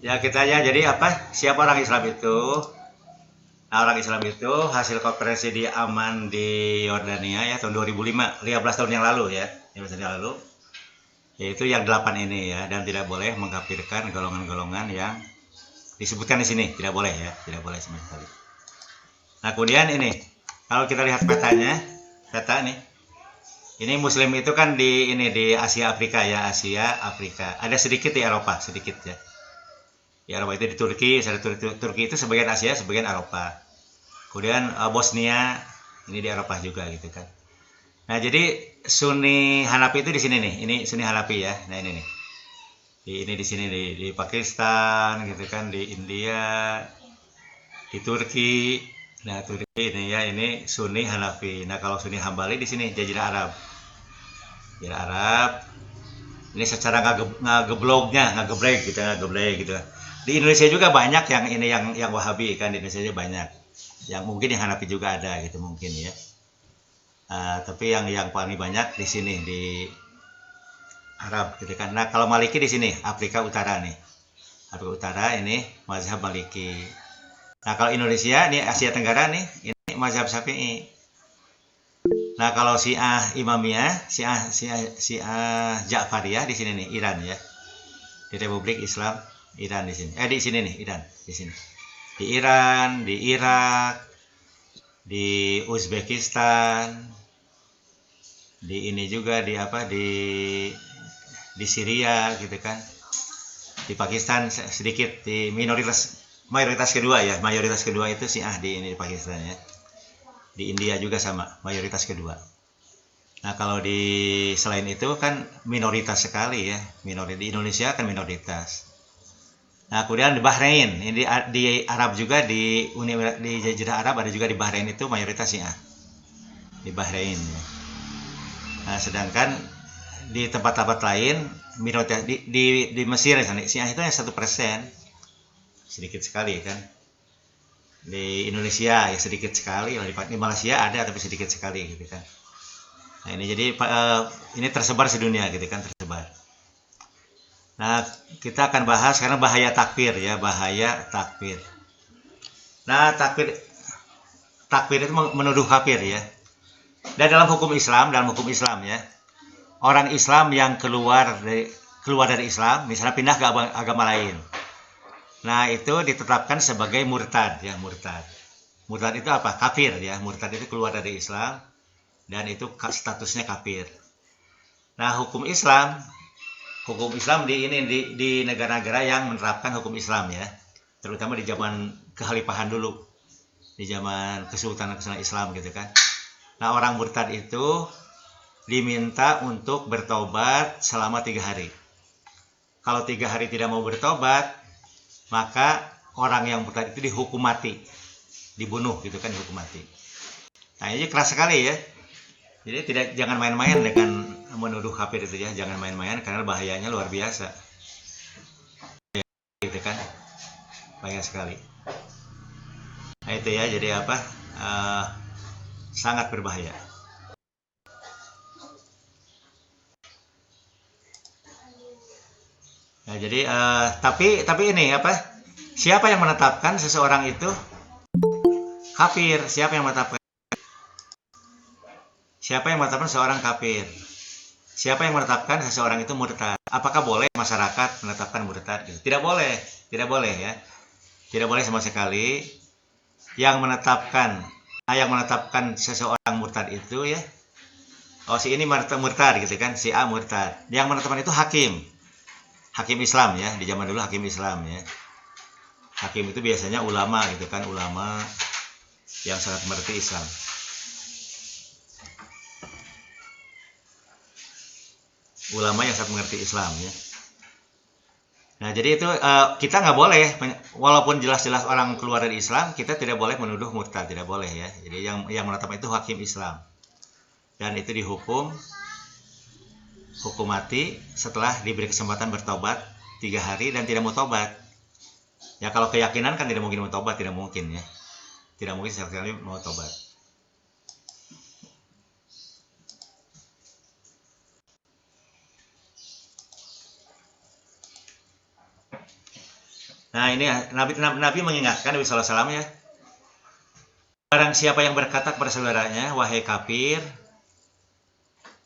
Ya kita ya, jadi apa? Siapa orang Islam itu? Nah, orang Islam itu hasil konferensi di Amman di Yordania ya tahun 2005, 15 tahun yang lalu ya, 15 tahun yang lalu. Yaitu yang 8 ini ya, dan tidak boleh mengkafirkan golongan-golongan yang disebutkan di sini, tidak boleh ya, tidak boleh sama sekali. Nah, kemudian ini, kalau kita lihat petanya, peta nih. Ini Muslim itu kan di ini di Asia Afrika ya, Asia Afrika. Ada sedikit di Eropa, sedikit ya. Di Eropa itu di Turki, Turki itu sebagian Asia, sebagian Eropa. Kemudian Bosnia ini di Eropa juga gitu kan. Nah, jadi Sunni Hanafi itu di sini nih. Ini Sunni Hanafi ya. Nah, ini nih. Ini di sini di Pakistan gitu kan, di India, di Turki. Nah, Turki ini ya, ini Sunni Hanafi. Nah, kalau Sunni Hambali di sini Jazirah Arab. Jazirah Arab. Ini secara nggak geblek gitu. Di Indonesia juga banyak yang ini yang Wahabi kan, di Indonesia juga banyak. Yang mungkin yang Hanafi juga ada gitu mungkin ya. Tapi yang paling banyak di sini di Arab gitu kan. Nah, kalau Maliki di sini Afrika Utara nih. Afrika Utara ini mazhab Maliki. Nah, kalau Indonesia ini Asia Tenggara nih ini mazhab Syafi'i. Nah, kalau Syiah Imamiyah, Syiah Ja'fariyah di sini nih Iran ya. Di Republik Islam Iran di sini. Di sini nih Iran di sini. Di Iran, di Irak, di Uzbekistan, di ini juga di apa di Syria gitu kan, di Pakistan sedikit, di mayoritas kedua ya, mayoritas kedua itu Syiah di ini di Pakistan ya, di India juga sama mayoritas kedua. Nah, kalau di selain itu kan minoritas sekali ya, minoritas di Indonesia kan minoritas. Nah, kemudian di Bahrain, ini di Arab juga di Jazirah Arab ada juga di Bahrain itu mayoritas Syiah di Bahrain ya. Nah, sedangkan di tempat-tempat lain minoritas di Mesir Syiah itu hanya 1%, sedikit sekali kan. Di Indonesia ya sedikit sekali, di Malaysia ada tapi sedikit sekali gitu kan. Nah, ini jadi ini tersebar sedunia gitu kan, tersebar. Nah, kita akan bahas karena bahaya takfir ya, bahaya takfir. Nah, takfir itu menuduh kafir ya. Dan dalam hukum Islam ya, orang Islam yang keluar dari Islam, misalnya pindah ke agama lain. Nah, itu ditetapkan sebagai murtad ya, murtad. Murtad itu apa? Kafir ya. Murtad itu keluar dari Islam dan itu statusnya kafir. Nah, hukum Islam di negara-negara yang menerapkan hukum Islam ya. Terutama di zaman kekhalifahan dulu. Di zaman kesultanan Islam gitu kan. Nah, orang murtad itu diminta untuk bertobat selama 3 hari. Kalau 3 hari tidak mau bertobat, maka orang yang murtad itu dihukum mati, dibunuh gitu kan, dihukum mati. Nah, ini keras sekali ya. Jadi jangan main-main dengan menuduh kafir itu ya, jangan main-main karena bahayanya luar biasa. Gitu kan, bahaya sekali. Nah, itu ya, jadi apa? Sangat berbahaya. Nah, jadi tapi ini apa? Siapa yang menetapkan seseorang itu kafir? Siapa yang menetapkan? Siapa yang menetapkan seorang kafir? Siapa yang menetapkan seseorang itu murtad? Apakah boleh masyarakat menetapkan murtad? Tidak boleh, tidak boleh ya, tidak boleh sama sekali. Yang menetapkan seseorang murtad itu ya, oh si ini murtad gitu kan, si A murtad. Yang menetapkan itu hakim Islam ya, di zaman dulu hakim Islam ya. Hakim itu biasanya ulama gitu kan, ulama yang sangat mengerti Islam. Ulama yang sangat mengerti Islam ya. Nah, jadi itu kita nggak boleh, walaupun jelas-jelas orang keluar dari Islam, kita tidak boleh menuduh murtad, tidak boleh ya. Jadi yang menetapkan itu hakim Islam, dan itu dihukum mati setelah diberi kesempatan bertobat 3 hari dan tidak mau tobat. Ya kalau keyakinan kan tidak mungkin mau tobat, tidak mungkin ya, tidak mungkin sekali mau tobat. Nah ini Nabi mengingatkan Nabi SAW ya. Barang siapa yang berkata kepada saudaranya, wahai kafir,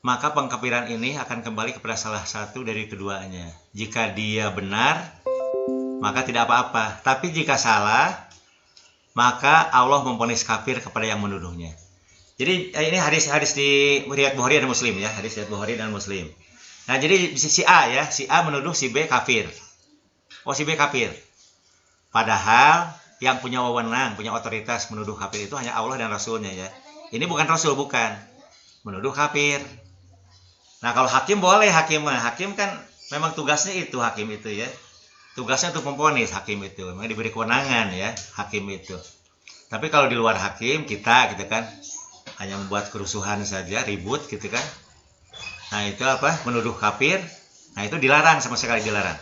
maka pengkafiran ini akan kembali kepada salah satu dari keduanya. Jika dia benar, maka tidak apa-apa. Tapi jika salah, maka Allah memvonis kafir kepada yang menuduhnya. Jadi ini hadis di riwayat Bukhari dan Muslim ya, hadis riwayat Bukhari dan Muslim. Nah, jadi si A ya, si A menuduh si B kafir. Oh, si B kafir. Padahal yang punya wewenang, punya otoritas menuduh kafir itu hanya Allah dan Rasulnya ya. Ini bukan Rasul, bukan. Menuduh kafir. Nah, kalau hakim boleh, hakim kan memang tugasnya itu, hakim itu ya. Tugasnya untuk memvonis, hakim itu. Memang diberi kewenangan ya, hakim itu. Tapi kalau di luar hakim, kita gitu kan, hanya membuat kerusuhan saja, ribut gitu kan. Nah, itu apa? Menuduh kafir. Nah, itu dilarang, sama sekali dilarang.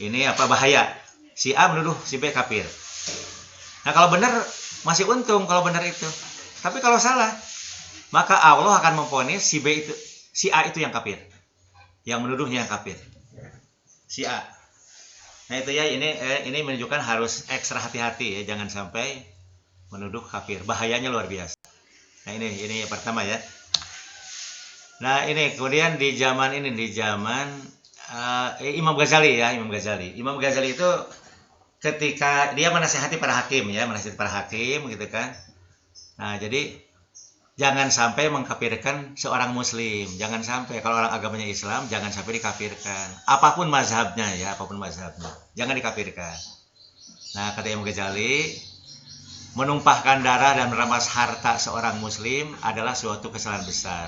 Ini apa, bahaya. Si A menuduh si B kafir. Nah, kalau benar masih untung kalau benar itu. Tapi kalau salah, maka Allah akan memvonis si B itu, si A itu yang kafir. Yang menuduhnya yang kafir. Si A. Nah, itu ya, ini menunjukkan harus ekstra hati-hati ya, jangan sampai menuduh kafir. Bahayanya luar biasa. Nah, ini yang pertama ya. Nah, ini kemudian di zaman Imam Ghazali ya, Imam Ghazali itu ketika dia menasihati para hakim gitu kan. Nah, jadi jangan sampai mengkafirkan seorang muslim, jangan sampai, kalau orang agamanya Islam jangan sampai dikafirkan. Apapun mazhabnya ya, jangan dikafirkan. Nah, kata Imam Ghazali, menumpahkan darah dan merampas harta seorang muslim adalah suatu kesalahan besar.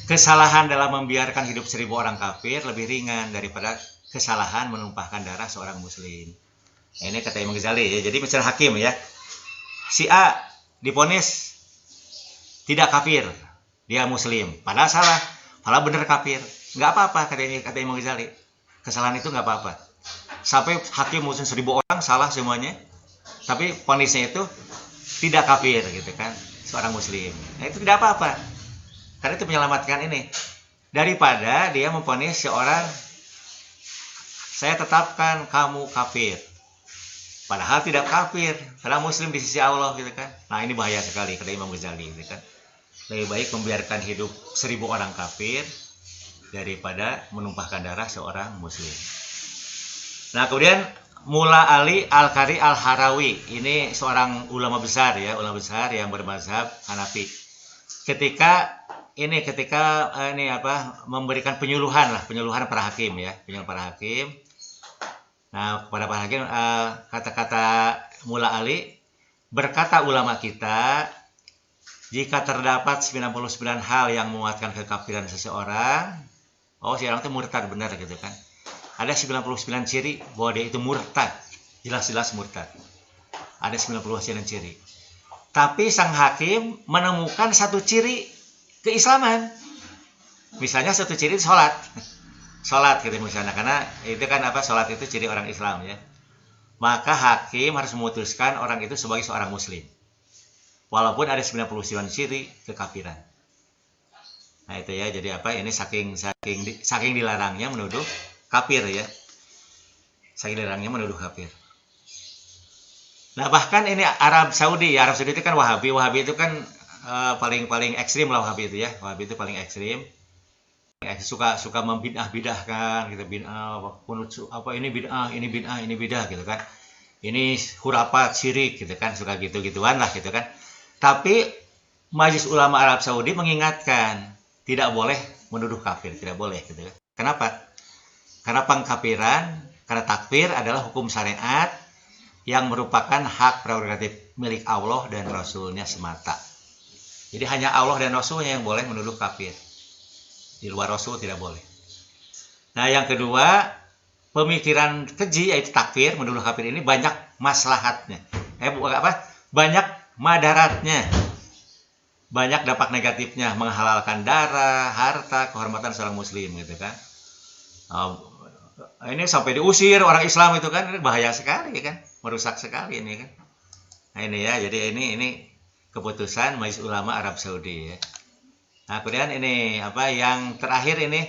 Kesalahan dalam membiarkan hidup 1000 orang kafir lebih ringan daripada kesalahan menumpahkan darah seorang muslim. Nah, ini kata Imam Ghazali ya. Jadi misalnya hakim ya, si A divonis tidak kafir, dia muslim, padahal salah, padahal benar kafir, nggak apa-apa kata Imam Ghazali. Kesalahan itu nggak apa-apa. Sampai hakim muslim 1000 orang salah semuanya, tapi vonisnya itu tidak kafir gitu kan, seorang muslim. Nah, itu tidak apa-apa. Karena itu menyelamatkan ini. Daripada dia memvonis seorang, saya tetapkan kamu kafir, padahal tidak kafir, karena muslim di sisi Allah gitu kan. Nah, ini bahaya sekali kata Imam Ghazali gitu kan. Lebih baik membiarkan hidup 1000 orang kafir daripada menumpahkan darah seorang muslim. Nah, kemudian Mula Ali Al-Qari Al-Harawi, ini seorang ulama besar ya, yang bermazhab Hanafi. Ketika memberikan penyuluhan para hakim ya, Nah, kepada para hakim, kata-kata Mula Ali, berkata ulama kita, jika terdapat 99 hal yang menguatkan kekafiran seseorang, seorang itu murtad benar gitu kan. Ada 99 ciri bahwa dia itu murtad, jelas-jelas murtad. Ada 99 ciri. Tapi sang hakim menemukan satu ciri keislaman. Misalnya satu ciri sholat gitu misalnya, karena itu kan sholat itu ciri orang Islam ya. Maka hakim harus memutuskan orang itu sebagai seorang muslim, walaupun ada 99 ciri kekafiran. Nah, itu ya, jadi ini saking dilarangnya menuduh kafir ya. Nah, bahkan ini Arab Saudi itu kan Wahabi itu kan paling ekstrim lah. Wahabi itu paling ekstrim. Suka membidah-bidahkan gitu, ini bidah gitu kan. Ini hurafat, syirik gitu kan, suka gitu-gituan lah gitu kan. Tapi Majelis Ulama Arab Saudi mengingatkan tidak boleh menuduh kafir, tidak boleh gitu kan. Kenapa? Karena karena takfir adalah hukum syariat yang merupakan hak prerogatif milik Allah dan Rasulnya semata. Jadi hanya Allah dan Rasulnya yang boleh menuduh kafir. Di luar Rasul tidak boleh. Nah, yang kedua, pemikiran keji yaitu takfir, menuduh kafir ini banyak maslahatnya. Banyak madaratnya. Banyak dampak negatifnya, menghalalkan darah, harta, kehormatan seorang muslim gitu kan. Ini sampai diusir orang Islam itu kan, bahaya sekali kan, merusak sekali ini kan. Nah, ini ya, jadi ini keputusan Majelis Ulama Arab Saudi ya. Nah, kemudian ini yang terakhir ini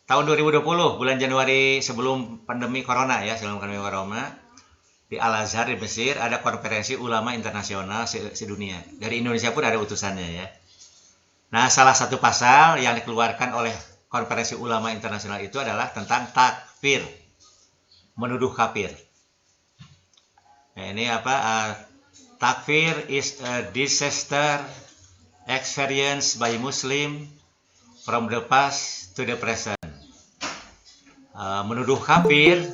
tahun 2020 bulan Januari sebelum pandemi corona ya, sebelum pandemi corona, di Al-Azhar di Mesir ada konferensi ulama internasional sedunia. Dari Indonesia pun ada utusannya ya. Nah, salah satu pasal yang dikeluarkan oleh konferensi ulama internasional itu adalah tentang takfir, menuduh kafir. Nah, ini apa? Takfir is a disaster experienced by Muslim from the past to the present. Menuduh kafir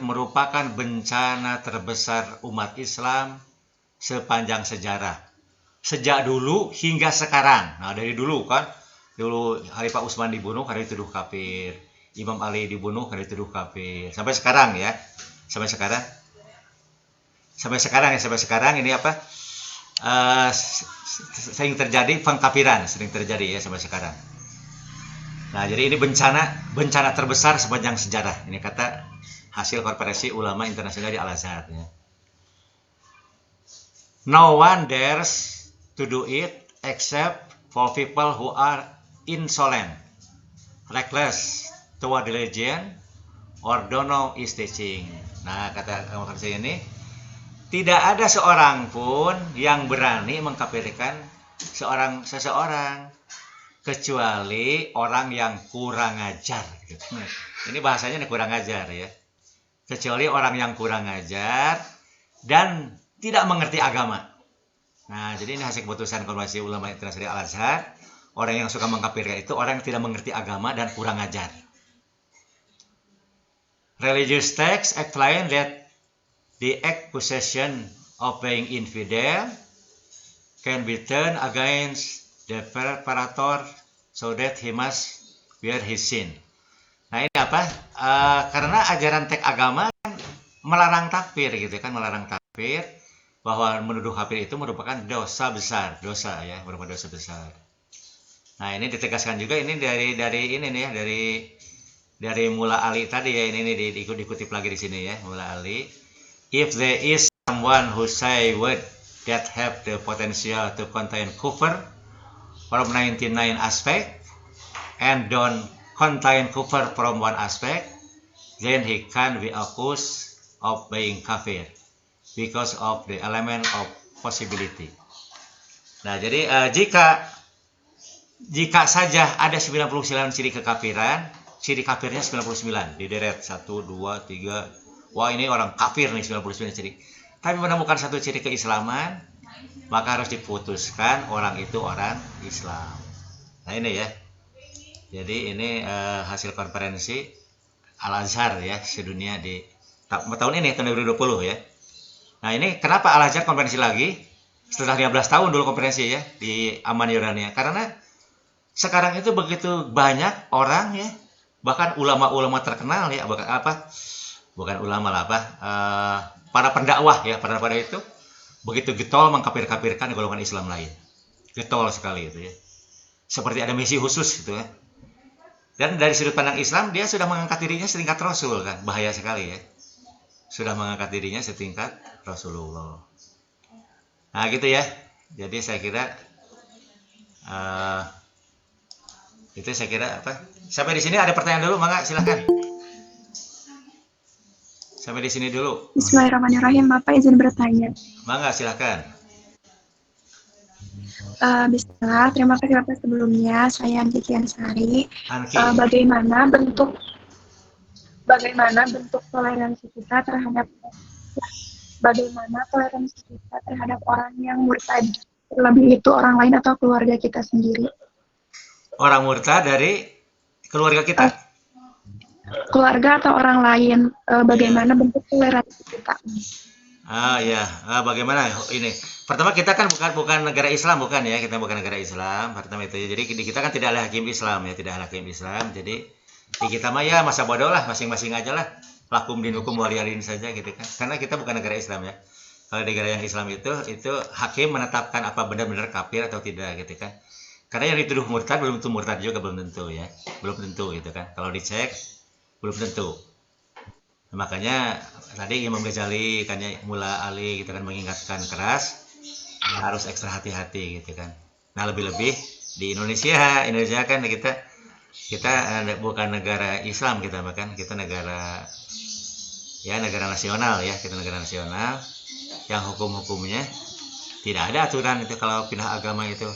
merupakan bencana terbesar umat Islam sepanjang sejarah. Sejak dulu hingga sekarang. Nah, dari dulu kan, dulu Khalifah Utsman dibunuh karena dituduh kafir. Imam Ali dibunuh karena dituduh kafir. Sampai sekarang ya. Sampai sekarang ini apa? Sering terjadi pengkafiran, sering terjadi ya sampai sekarang. Nah, jadi ini bencana terbesar sepanjang sejarah. Ini kata hasil konferensi ulama internasional di Al-Azhar ya. No one dares to do it except for people who are insolent, reckless toward religion, or don't know its teaching. Nah, kata konferensi ini, tidak ada seorang pun yang berani mengkafirkan seseorang kecuali orang yang kurang ajar. Ini bahasanya kurang ajar ya. Kecuali orang yang kurang ajar dan tidak mengerti agama. Nah, jadi ini hasil keputusan konferensi ulama internasional Al-Azhar. Orang yang suka mengkafirkan itu orang yang tidak mengerti agama dan kurang ajar. Religious texts explain that the accusation of being infidel can be turned against the perpetrator so that he must bear his sin. Nah, ini apa? Karena ajaran teks agama kan melarang takfir gitu kan, melarang takfir, bahwa menuduh kafir itu merupakan dosa besar, merupakan dosa besar. Nah, ini ditegaskan juga ini dari ini nih ya, dari Mula Ali tadi ya, ini dikutip lagi di sini ya, Mula Ali. If there is someone who say word that have the potential to contain kufr from 99 aspect and don't contain kufr from one aspect, then he can be accused of being kafir because of the element of possibility. Nah, jadi jika saja ada 99 ciri kekafiran, ciri kafirnya 99, dideret 1, 2, 3. Wah, ini orang kafir nih 99 ciri. Tapi menemukan satu ciri keislaman, maka harus diputuskan orang itu orang Islam. Nah, ini ya. Jadi ini hasil konferensi Al-Azhar ya sedunia di tahun ini, tahun 2020 ya. Nah, ini kenapa Al-Azhar konferensi lagi setelah 15 tahun dulu konferensi ya di Amman Yordania? Karena sekarang itu begitu banyak orang ya, bahkan ulama-ulama terkenal ya, bukan ulama lah para pendakwah ya, para itu begitu getol mengkafir-kafirkan golongan Islam lain. Getol sekali itu ya. Seperti ada misi khusus gitu ya. Dan dari sudut pandang Islam dia sudah mengangkat dirinya setingkat Rasul kan, bahaya sekali ya. Sudah mengangkat dirinya setingkat Rasulullah. Nah, gitu ya. Jadi saya kira apa? Sampai di sini ada pertanyaan dulu, mangga silakan. Sampai di sini dulu. Bismillahirrahmanirrahim, Bapak izin bertanya. Mangga silakan. Bismillah, terima kasih Bapak sebelumnya. Saya Anki Kiansari. Anki. Bagaimana bentuk toleransi kita terhadap orang yang murtad, terlebih itu orang lain atau keluarga kita sendiri? Orang murtad dari keluarga kita? Keluarga atau orang lain, bagaimana bentuk toleransi kita? Bagaimana ini? Pertama, kita kan bukan negara Islam, bukan ya? Kita bukan negara Islam. Pertama itu. Jadi di kita kan tidak ada hakim Islam ya, tidak ada hakim Islam. Jadi di kita mah ya masa bodoh lah, masing-masing aja lah. Lakum dinukum waliyarin saja gitu kan. Karena kita bukan negara Islam ya. Kalau di negara yang Islam itu hakim menetapkan apa benar-benar kafir atau tidak gitu kan. Karena yang dituduh murtad belum tentu murtad juga, belum tentu ya. Belum tentu gitu kan. Kalau dicek belum tentu. Nah, makanya tadi Imam Ghazali kan ya, Mula Ali kita kan mengingatkan keras harus ekstra hati-hati gitu kan. Nah, lebih-lebih di Indonesia kan kita Kita bukan negara Islam, kita bahkan kita negara negara nasional ya, kita negara nasional yang hukum-hukumnya tidak ada aturan itu kalau pindah agama itu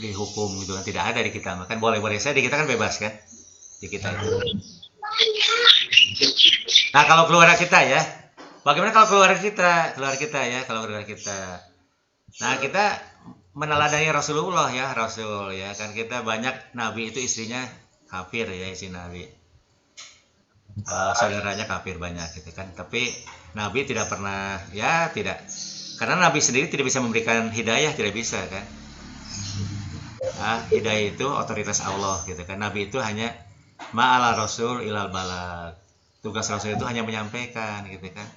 dihukum gitu kan, tidak ada di kita. Makan boleh-boleh saja di kita kan, bebas kan di kita itu. Nah kalau keluarga kita ya, bagaimana kalau keluarga kita. Nah kita meneladani Rasulullah ya, Rasul ya kan, kita banyak nabi itu istrinya kafir ya, istri nabi. Saudaranya kafir banyak gitu kan, tapi nabi tidak pernah tidak, karena nabi sendiri tidak bisa memberikan hidayah, tidak bisa kan. Hidayah itu otoritas Allah gitu kan. Nabi itu hanya ma'ala rasul ilal balag, tugas rasul itu hanya menyampaikan gitu kan.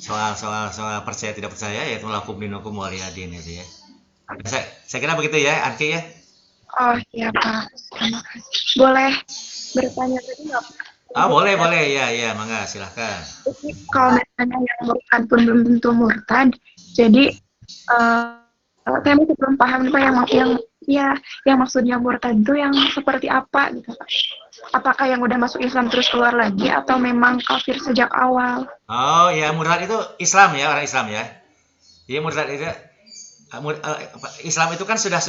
Soal percaya tidak percaya yaitu lakum dinukum waliyadin itu ya. Saya kira begitu ya, Anki ya. Oh iya Pak, terima kasih. Boleh bertanya tadi nggak Pak? Boleh ya, mangga silahkan. Jadi kalau misalnya yang murtad pun belum tentu murtad, jadi saya masih belum paham nih Pak, yang maksudnya murtad itu yang seperti apa gitu Pak? Apakah yang udah masuk Islam terus keluar lagi atau memang kafir sejak awal? Oh ya, murtad itu Islam ya, orang Islam ya. Iya, murtad itu Islam itu kan sudah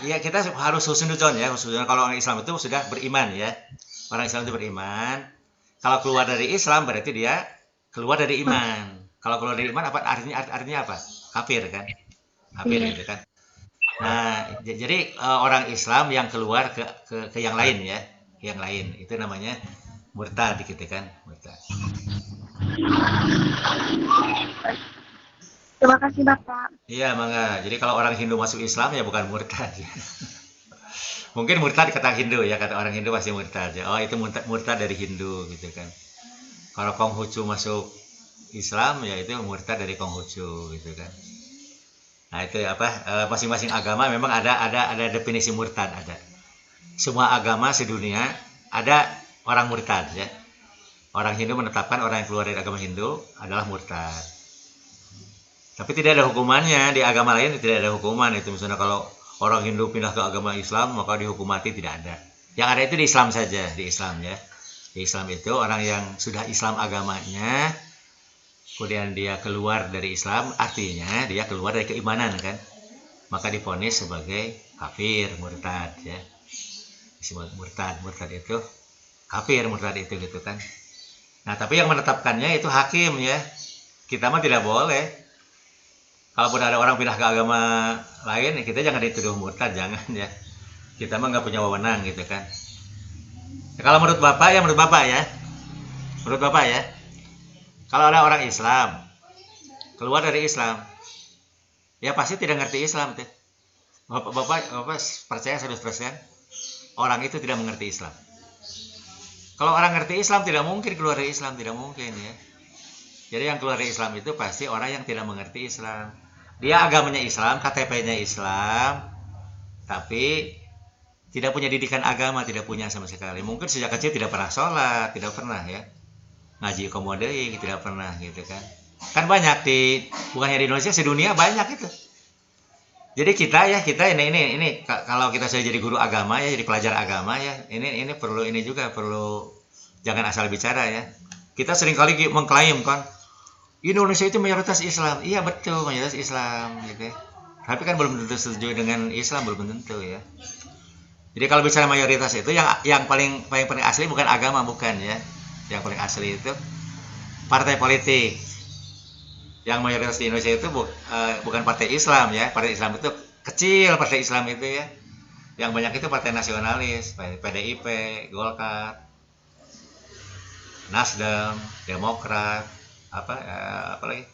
ya, kita harus husnudzon ya, kalau orang Islam itu sudah beriman ya. Orang Islam itu beriman. Kalau keluar dari Islam berarti dia keluar dari iman. Kalau keluar dari iman apa artinya apa? Kafir kan? Kafir gitu kan. Nah, jadi orang Islam yang keluar ke yang lain ya, yang lain itu namanya murtad gitu kan, murtad. Terima kasih Bapak. Iya, mangga. Jadi kalau orang Hindu masuk Islam ya bukan murtad ya. Mungkin murtad kata Hindu ya, kata orang Hindu pasti murtad ya. Oh, itu murtad dari Hindu gitu kan. Kalau Konghucu masuk Islam ya itu murtad dari Konghucu gitu kan. Nah, itu masing-masing agama memang ada definisi murtad ada. Semua agama sedunia ada orang murtad ya. Orang Hindu menetapkan orang yang keluar dari agama Hindu adalah murtad. Tapi tidak ada hukumannya, di agama lain tidak ada hukuman itu. Misalnya kalau orang Hindu pindah ke agama Islam maka dihukum mati, tidak ada. Yang ada itu di Islam saja, di Islam ya. Di Islam itu orang yang sudah Islam agamanya, kemudian dia keluar dari Islam, artinya dia keluar dari keimanan kan, maka divonis sebagai kafir, murtad ya. Murtad itu kafir, murtad itu gitu kan. Nah tapi yang menetapkannya itu hakim ya. Kita mah tidak boleh. Kalaupun ada orang pindah ke agama lain, kita jangan dituduh murtad, jangan ya. Kita mah nggak punya wewenang gitu kan. Ya, kalau menurut Bapak ya, menurut Bapak ya, kalau ada orang Islam keluar dari Islam, ya pasti tidak ngerti Islam tuh. Bapak percaya 100% orang itu tidak mengerti Islam. Kalau orang ngerti Islam tidak mungkin keluar dari Islam, tidak mungkin ya. Jadi yang keluar dari Islam itu pasti orang yang tidak mengerti Islam. Dia agamanya Islam, KTP-nya Islam, tapi tidak punya didikan agama, tidak punya sama sekali. Mungkin sejak kecil tidak pernah sholat, tidak pernah ya. Ngaji komodei, tidak pernah gitu kan. Kan banyak bukan hanya di Indonesia, sedunia banyak itu. Jadi kita ini kalau kita sudah jadi guru agama ya, jadi pelajar agama ya, ini perlu jangan asal bicara ya. Kita seringkali mengklaim kan Indonesia itu mayoritas Islam. Iya betul, mayoritas Islam gitu. Tapi kan belum tentu setuju dengan Islam, belum tentu ya. Jadi kalau bicara mayoritas itu yang paling asli bukan agama, bukan ya. Yang paling asli itu partai politik. Yang mayoritas di Indonesia itu bukan partai Islam ya. Partai Islam itu kecil, partai Islam itu ya. Yang banyak itu partai nasionalis, PDIP, Golkar, Nasdem, Demokrat, apalagi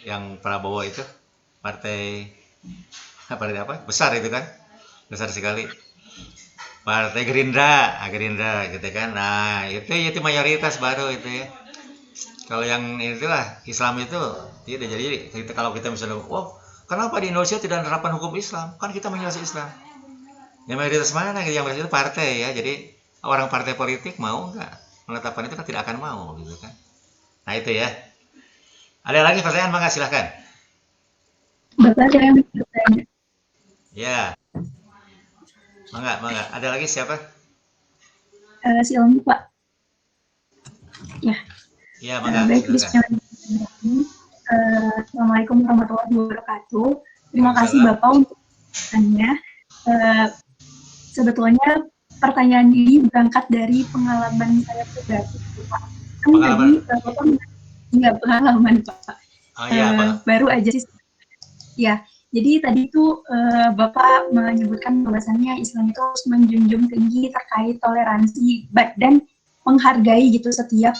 yang Prabowo itu partai apa besar itu kan, besar sekali, partai Gerindra gitu kan. Nah itu mayoritas baru itu ya. Kalau yang itulah Islam itu tidak. Jadi kalau kita misalnya kenapa di Indonesia tidak menerapkan hukum Islam, kan kita mayoritas Islam. Yang mayoritas mana? Yang mayoritas itu partai ya. Jadi orang partai politik mau nggak menetapkan itu kan tidak akan mau gitu kan. Nah itu ya. Ada lagi pertanyaan, mangga silahkan. Bapak saya bertanya. Ya. Mangga, mangga. Ada lagi siapa? Si Ilmi, Pak. Ya, Ya, mangga, baik. silakan. Bismillahirrahmanirrahim. Assalamualaikum warahmatullahi wabarakatuh. Terima kasih Waalaikumsalam. Bapak untuk pertanyaannya. Eh, Sebetulnya pertanyaan ini berangkat dari pengalaman saya pribadi, Pak. Kan tadi Pengalaman. Bapak nggak pengalaman, Pak. Oh iya, Baru aja sih. Ya, jadi tadi itu Bapak menyebutkan bahwasannya Islam itu harus menjunjung tinggi terkait toleransi dan menghargai gitu setiap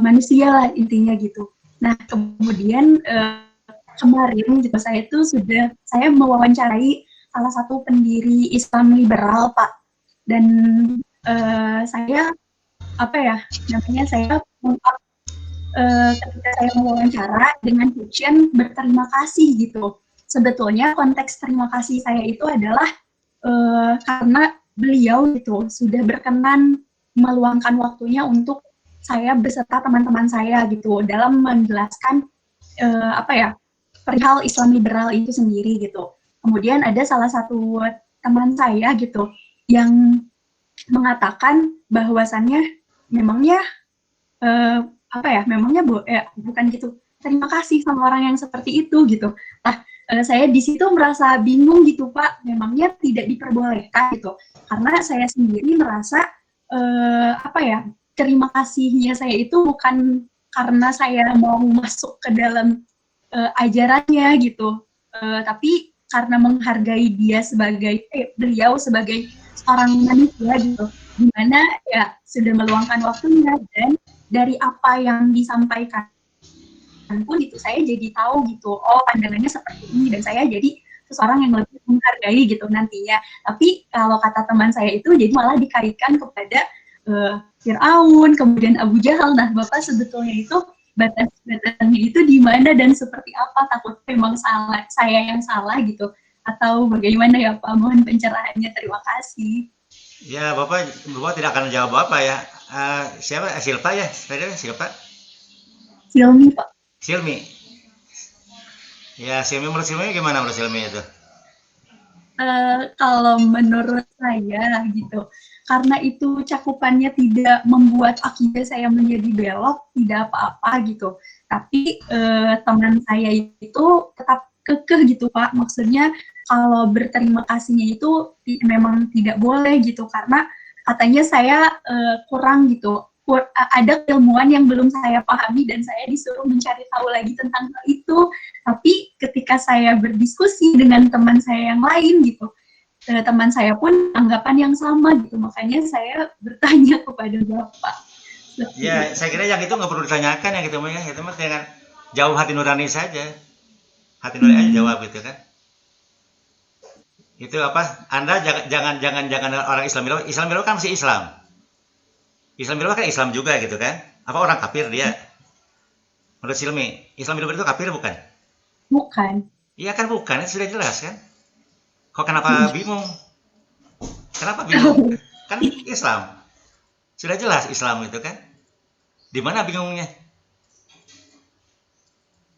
manusia lah intinya gitu. Nah, kemudian kemarin juga saya mewawancarai salah satu pendiri Islam liberal, Pak. Dan saya apa ya namanya saya ketika saya mewawancara dengan caption berterima kasih gitu. Sebetulnya konteks terima kasih saya itu adalah karena beliau gitu sudah berkenan meluangkan waktunya untuk saya beserta teman-teman saya gitu dalam menjelaskan apa ya perihal Islam liberal itu sendiri gitu. Kemudian ada salah satu teman saya gitu yang mengatakan bahwasannya memangnya apa ya memangnya bukan gitu terima kasih sama orang yang seperti itu gitu. Nah saya di situ merasa bingung gitu Pak, memangnya tidak diperbolehkan gitu karena saya sendiri merasa apa ya terima kasihnya saya itu bukan karena saya mau masuk ke dalam ajarannya gitu, tapi karena menghargai dia sebagai beliau sebagai seorang manusia gitu, dimana ya sudah meluangkan waktunya dan dari apa yang disampaikan pun itu saya jadi tahu gitu, oh pandangannya seperti ini dan saya jadi seseorang yang lebih menghargai gitu nantinya. Tapi kalau kata teman saya itu jadi malah dikaitkan kepada Fir'aun, kemudian Abu Jahal. Nah, Bapak sebetulnya itu batas-batasnya itu di mana dan seperti apa? Takut memang salah, saya yang salah gitu. Atau bagaimana ya Pak? Mohon pencerahannya. Terima kasih. Ya, Bapak tidak akan jawab apa ya. Siapa? Silpa ya? Saya Silpa. Silmi Pak. Silmi. Ya, menurut Silmi gimana menurut Silmi itu? Kalau menurut saya gitu, karena itu cakupannya tidak membuat akidah saya menjadi belok, tidak apa-apa gitu. Tapi teman saya itu tetap kekeh gitu Pak, maksudnya kalau berterima kasihnya itu memang tidak boleh gitu, karena katanya saya kurang gitu, ada keilmuan yang belum saya pahami dan saya disuruh mencari tahu lagi tentang hal itu. Tapi ketika saya berdiskusi dengan teman saya yang lain gitu, teman saya pun anggapan yang sama gitu, makanya saya bertanya kepada Bapak. Ya, saya kira yang itu nggak perlu ditanyakan ya gitu ya. Itu mah dengan jauh hati nurani saja. Hati nurani aja jawab gitu kan. Itu apa? Anda jangan orang Islam bilang kan masih Islam. Islam bilang kan Islam juga gitu kan. Apa orang kafir dia? Menurut Silmi, Islam itu kafir bukan? Bukan. Iya kan bukan, sudah jelas kan? Kok kenapa bingung? Kenapa bingung? Kan Islam. Sudah jelas Islam itu kan? Di mana bingungnya?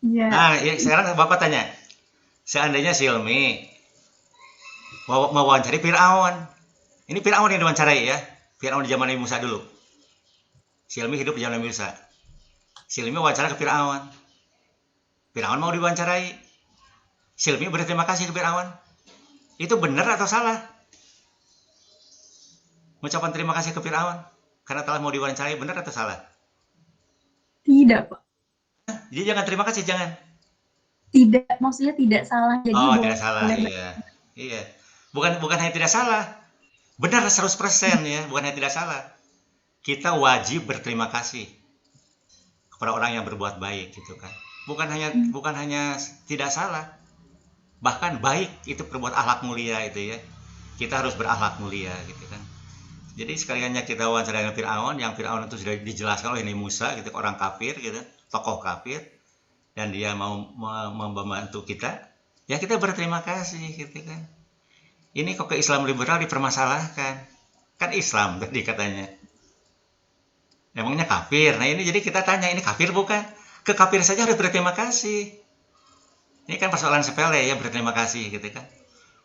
Ya. Nah, ya, sekarang Bapak tanya, seandainya Silmi mau wawancari Fir'aun. Ini Fir'aun yang diwawancarai ya. Fir'aun di zaman Nabi Musa dulu. Silmi hidup di zaman Nabi Musa. Silmi wawancara ke Fir'aun. Fir'aun mau diwawancarai. Silmi berterima kasih ke Fir'aun. Itu benar atau salah? Mengucapkan terima kasih ke Fir'aun karena telah mau diwawancarai, benar atau salah? Tidak Pak. Jadi jangan terima kasih, jangan. Tidak, maksudnya tidak salah. Jadi Oh, tidak salah, iya. Iya. Bukan hanya tidak salah. Benar 100% ya, bukan hanya tidak salah. Kita wajib berterima kasih kepada orang yang berbuat baik gitu kan. Bukan hanya tidak salah. Bahkan baik itu perbuat akhlak mulia itu ya. Kita harus berakhlak mulia gitu kan. Jadi sekaliannya kita wawancara dengan Fir'aun, yang Fir'aun itu sudah dijelaskan oleh Nabi Musa gitu, orang kafir gitu, tokoh kafir, dan dia mau membantu kita, ya kita berterima kasih gitu kan. Ini kok ke Islam liberal dipermasalahkan, kan Islam tadi katanya, emangnya kafir. Nah ini jadi kita tanya, ini kafir bukan? Ke kafir saja harus berterima kasih. Ini kan persoalan sepele ya, berterima kasih gitu kan.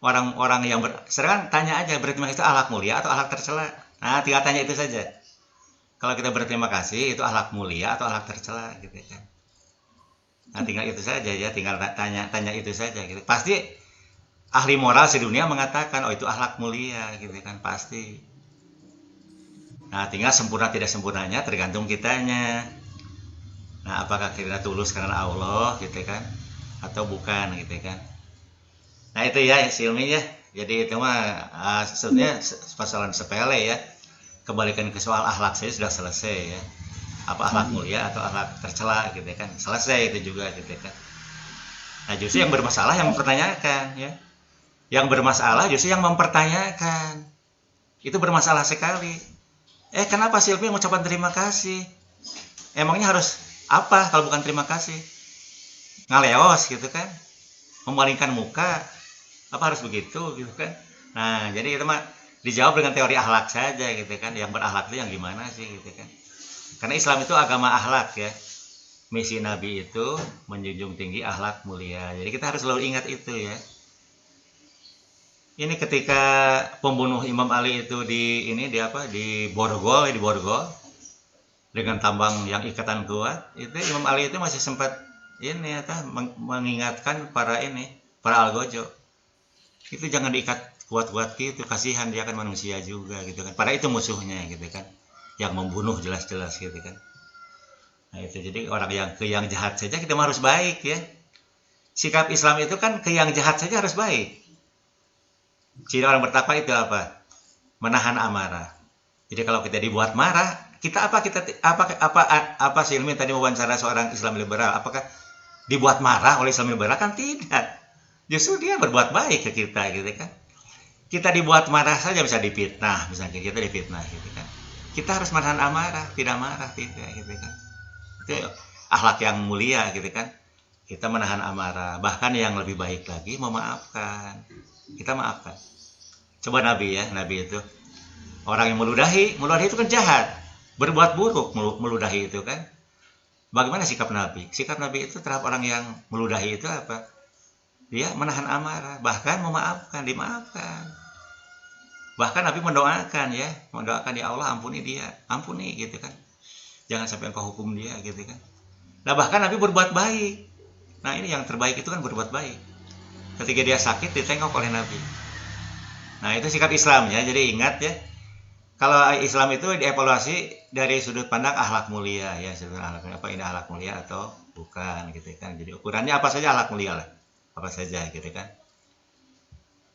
orang-orang yang sekarang tanya aja, berterima kasih itu akhlak mulia atau akhlak tercela. Nah, tinggal tanya itu saja. Kalau kita berterima kasih itu akhlak mulia atau akhlak tercela gitu kan. Nah, tinggal itu saja ya, tinggal tanya itu saja gitu. Pasti ahli moral sedunia mengatakan oh itu akhlak mulia gitu kan, pasti. Nah, tinggal sempurna tidak sempurnanya tergantung kitanya. Nah, apakah kita tulus karena Allah gitu kan atau bukan gitu kan. Nah, itu ya Silmi ya. Jadi itu mah sebetulnya persoalan sepele ya. Kembalikan ke soal akhlak saja sudah selesai ya. Apa akhlak mulia atau akhlak tercela gitu kan. Selesai itu juga gitu kan. Nah, justru yang bermasalah yang mempertanyakan ya. Yang bermasalah justru yang mempertanyakan. Itu bermasalah sekali. Kenapa Silmi mengucapkan terima kasih? Emangnya harus apa kalau bukan terima kasih? Ngaleos gitu kan? Memalingkan muka? Apa harus begitu gitu kan? Nah, jadi itu mah dijawab dengan teori akhlak saja gitu kan. Yang berakhlak itu yang gimana sih gitu kan? Karena Islam itu agama akhlak ya. Misi Nabi itu menjunjung tinggi akhlak mulia. Jadi kita harus selalu ingat itu ya. Ini ketika pembunuh Imam Ali itu di Borgol dengan tambang yang ikatan kuat, itu Imam Ali itu masih sempat mengingatkan para algojo. Itu jangan diikat kuat-kuat gitu, kasihan dia kan manusia juga gitu kan. Padahal itu musuhnya gitu kan. Yang membunuh jelas-jelas gitu kan. Nah, itu jadi orang yang jahat saja kita harus baik ya. Sikap Islam itu kan ke yang jahat saja harus baik. Ciri orang bertakwa itu apa? Menahan amarah. Jadi kalau kita dibuat marah, apa sih Ilmi tadi wawancara seorang Islam liberal? Apakah dibuat marah oleh Islam liberal? Kan tidak. Justru dia berbuat baik ke kita gitu kan. Kita dibuat marah saja bisa difitnah, misalnya kita difitnah gitu kan. Kita harus menahan amarah, tidak marah tidak gitu kan. Itu akhlak yang mulia gitu kan. Kita menahan amarah, bahkan yang lebih baik lagi memaafkan. Kita maafkan. Coba Nabi itu orang yang meludahi itu kan jahat, berbuat buruk meludahi itu kan. Bagaimana sikap Nabi? Sikap Nabi itu terhadap orang yang meludahi itu apa? Dia menahan amarah, bahkan memaafkan, dimaafkan. Bahkan Nabi mendoakan ya Allah ampuni dia, ampuni gitu kan. Jangan sampai engkau hukum dia gitu kan. Nah, bahkan Nabi berbuat baik. Nah, ini yang terbaik itu kan berbuat baik. Ketika dia sakit ditengok oleh Nabi. Nah, itu sikap Islam ya. Jadi ingat ya. Kalau Islam itu dievaluasi dari sudut pandang akhlak mulia ya, apa ini akhlak mulia atau bukan gitu kan. Jadi ukurannya apa saja akhlak mulia lah. Apa saja gitu kan.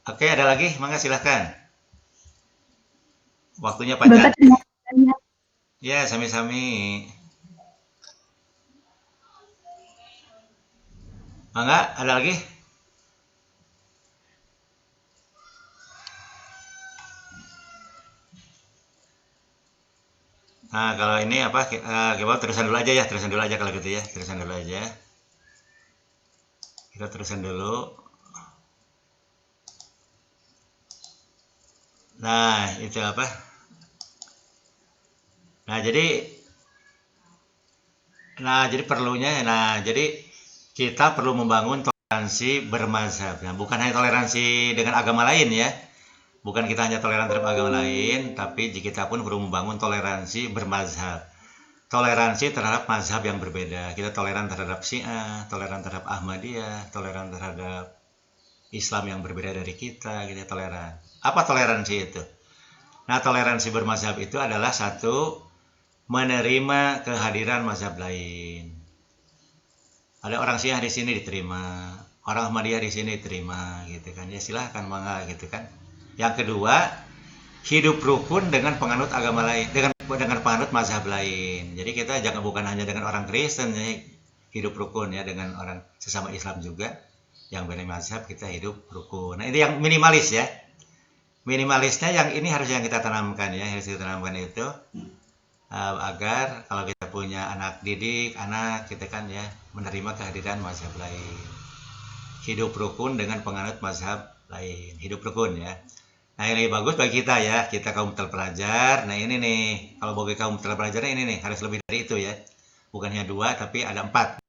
Oke, ada lagi? Mangga silahkan. Waktunya panjang. Ya, sami-sami. Mangga, ada lagi? Nah, kalau ini apa? Kita terusan dulu aja ya, kalau gitu ya, terusan dulu aja. Kita terusan dulu. Nah, itu apa? Nah, jadi perlunya, jadi kita perlu membangun toleransi bermazhab. Nah, bukan hanya toleransi dengan agama lain ya. Bukan kita hanya toleran terhadap agama lain, tapi kita pun perlu membangun toleransi bermazhab. Toleransi terhadap mazhab yang berbeda. Kita toleran terhadap Syiah, toleran terhadap Ahmadiyah, toleran terhadap Islam yang berbeda dari kita, kita toleran. Apa toleransi itu? Nah, toleransi bermazhab itu adalah satu, menerima kehadiran mazhab lain. Ada orang Syiah di sini diterima, orang Ahmadiyah di sini diterima, gitu kan? Ya silahkan mangga, gitu kan? Yang kedua, hidup rukun dengan penganut agama lain, dengan penganut mazhab lain. Jadi kita bukan hanya dengan orang Kristen ya, hidup rukun ya, dengan orang sesama Islam juga yang beda mazhab kita hidup rukun. Nah, ini yang minimalis ya. Minimalisnya yang ini harus yang kita tanamkan ya, harus kita tanamkan itu agar kalau kita punya anak didik, kita kan ya menerima kehadiran mazhab lain. Hidup rukun dengan penganut mazhab lain, hidup rukun ya. Nah, ini bagus bagi kita ya, kita kaum terpelajar. Nah, ini nih, kalau bagi kaum terpelajar ini nih, harus lebih dari itu ya. Bukan hanya 2, tapi ada 4.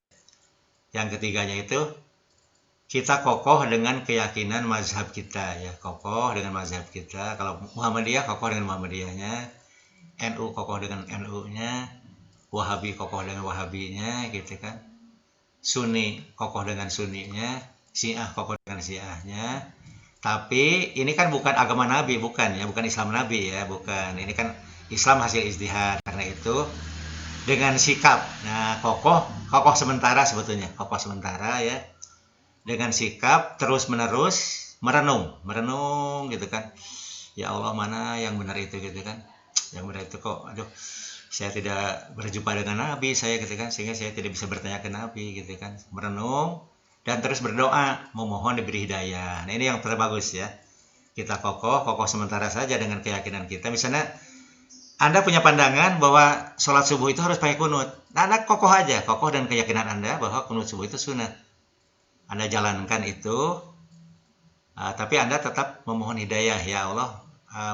Yang ketiganya itu, kita kokoh dengan keyakinan mazhab kita ya, kokoh dengan mazhab kita. Kalau Muhammadiyah kokoh dengan Muhammadiyahnya, NU kokoh dengan NU-nya, Wahabi kokoh dengan Wahabinya gitu kan. Sunni kokoh dengan Sunninya, Syiah kokoh dengan Syiahnya. Tapi ini kan bukan agama Nabi, bukan ya, bukan Islam Nabi ya, bukan. Ini kan Islam hasil ijtihad. Karena itu dengan sikap, nah kokoh sementara sebetulnya, kokoh sementara ya, dengan sikap terus menerus merenung gitu kan. Ya Allah, mana yang benar itu gitu kan, yang benar itu kok, aduh saya tidak berjumpa dengan Nabi saya gitu kan, sehingga saya tidak bisa bertanya ke Nabi gitu kan. Merenung dan terus berdoa memohon diberi hidayah. Nah ini yang terbagus ya, kita kokoh sementara saja dengan keyakinan kita. Misalnya Anda punya pandangan bahwa sholat subuh itu harus pakai kunut, nah Anda kokoh aja, kokoh dan keyakinan Anda bahwa kunut subuh itu sunnah. Anda jalankan itu, tapi Anda tetap memohon hidayah, ya Allah,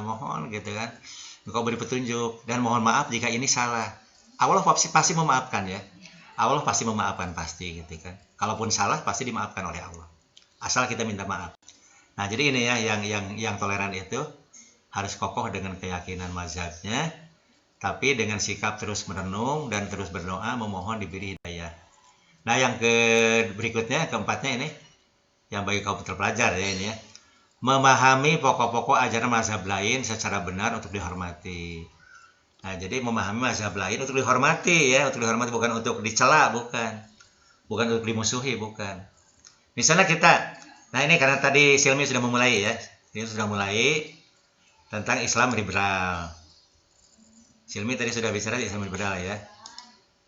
mohon gitu kan, Engkau beri petunjuk dan mohon maaf jika ini salah. Allah pasti memaafkan ya. Allah pasti memaafkan pasti gitu kan. Kalaupun salah pasti dimaafkan oleh Allah. Asal kita minta maaf. Nah, jadi ini ya yang toleran itu harus kokoh dengan keyakinan mazhabnya, tapi dengan sikap terus merenung dan terus berdoa memohon diberi hidayah. Nah, yang berikutnya, keempatnya ini, yang bagi kaum terpelajar ya ini ya, memahami pokok-pokok ajaran mazhab lain secara benar untuk dihormati. Nah, jadi memahami mazhab lain untuk dihormati ya, untuk dihormati, bukan untuk dicela, bukan untuk dimusuhi, bukan. Misalnya kita, nah ini karena tadi Silmi sudah memulai ya, ini sudah mulai tentang Islam liberal. Silmi tadi sudah bicara Islam liberal ya.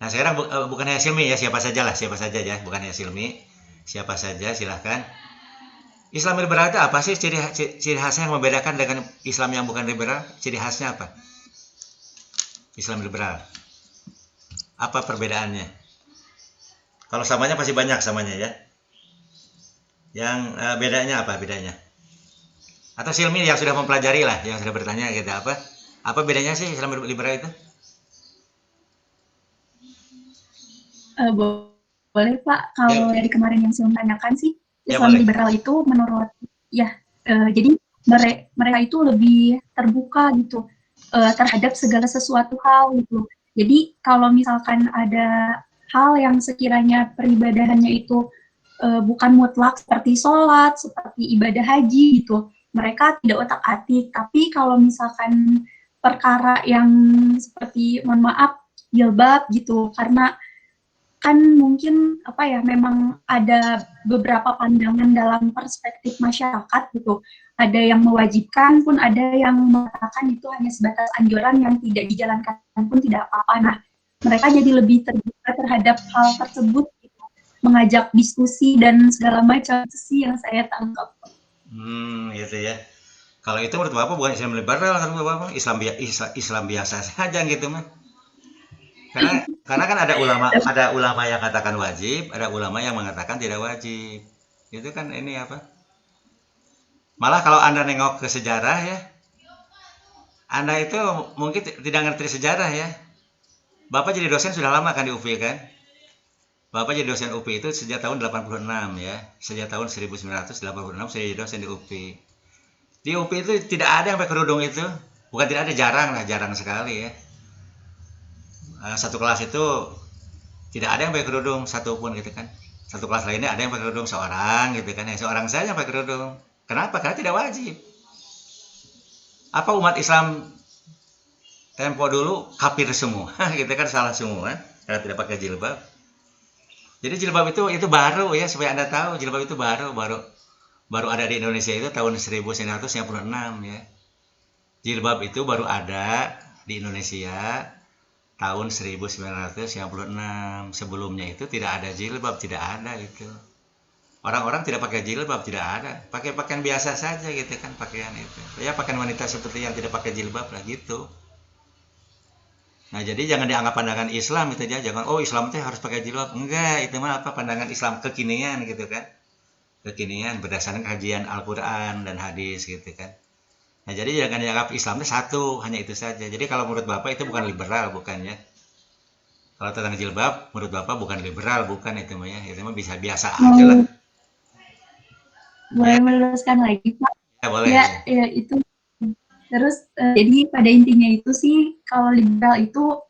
Nah sekarang bukan hanya Silmi ya, siapa saja ya, bukan hanya Silmi, siapa saja silahkan. Islam liberal itu apa sih, ciri khasnya yang membedakan dengan Islam yang bukan liberal? Ciri khasnya apa? Islam liberal. Apa perbedaannya? Kalau samanya pasti banyak samanya ya. Yang bedanya apa bedanya? Atau Silmi yang sudah mempelajari lah, yang sudah bertanya gitu, apa bedanya sih Islam liberal itu? Boleh Pak, kalau dari kemarin yang saya tanyakan sih, Islam liberal itu menurut ya, jadi mereka itu lebih terbuka gitu terhadap segala sesuatu hal gitu. Jadi kalau misalkan ada hal yang sekiranya peribadahannya itu bukan mutlak seperti sholat, seperti ibadah haji gitu, mereka tidak otak-atik. Tapi kalau misalkan perkara yang seperti, mohon maaf, jilbab gitu, karena kan mungkin memang ada beberapa pandangan dalam perspektif masyarakat gitu. Ada yang mewajibkan pun, ada yang mengatakan itu hanya sebatas anjuran yang tidak dijalankan pun tidak apa-apa. Nah, mereka jadi lebih terbuka terhadap hal tersebut gitu. Mengajak diskusi dan segala macam, itu sih yang saya tangkap. Gitu ya. Kalau itu menurut Bapak bukan Islam liberal, kan Bapak Islam biasa saja gitu mah. Karena kan ada ulama yang katakan wajib, ada ulama yang mengatakan tidak wajib. Itu kan ini apa? Malah kalau Anda nengok ke sejarah ya, Anda itu mungkin tidak ngerti sejarah ya. Bapak jadi dosen sudah lama kan di UPI kan? Bapak jadi dosen UPI itu sejak tahun 86 ya. Sejak tahun 1986 saya jadi dosen di UPI. Di UPI itu tidak ada yang pakai kerudung itu. Bukan tidak ada, jarang sekali ya. Satu kelas itu tidak ada yang pakai kerudung satupun gitu kan. Satu kelas lainnya ada yang pakai kerudung seorang gitu kan. Seorang saja yang pakai kerudung. Kenapa? Karena tidak wajib. Apa umat Islam tempo dulu kafir semua? Gitu kan, salah semua karena tidak pakai jilbab. Jadi jilbab itu baru ya, supaya Anda tahu, jilbab itu baru ada di Indonesia itu tahun 1996 ya. Jilbab itu baru ada di Indonesia tahun 1996. Sebelumnya itu tidak ada jilbab, tidak ada itu. Orang-orang tidak pakai jilbab, tidak ada. Pakai pakaian biasa saja gitu kan, pakaian itu. Ya pakaian wanita seperti yang tidak pakai jilbab lah gitu. Nah, jadi jangan dianggap pandangan Islam itu aja. Jangan Islam itu harus pakai jilbab. Enggak, itu mah pandangan Islam kekinian gitu kan. Kekinian berdasarkan kajian Al-Qur'an dan hadis gitu kan. Nah, jadi jangan dianggap Islam itu satu, hanya itu saja. Jadi kalau menurut Bapak itu bukan liberal, bukan ya. Kalau tentang jilbab, menurut Bapak bukan liberal, bukan itu mah ya. Itu mah bisa biasa aja lah. boleh Ya, meluruskan lagi, Pak? ya boleh, Ya, boleh. ya itu. Terus jadi pada intinya itu sih kalau liberal itu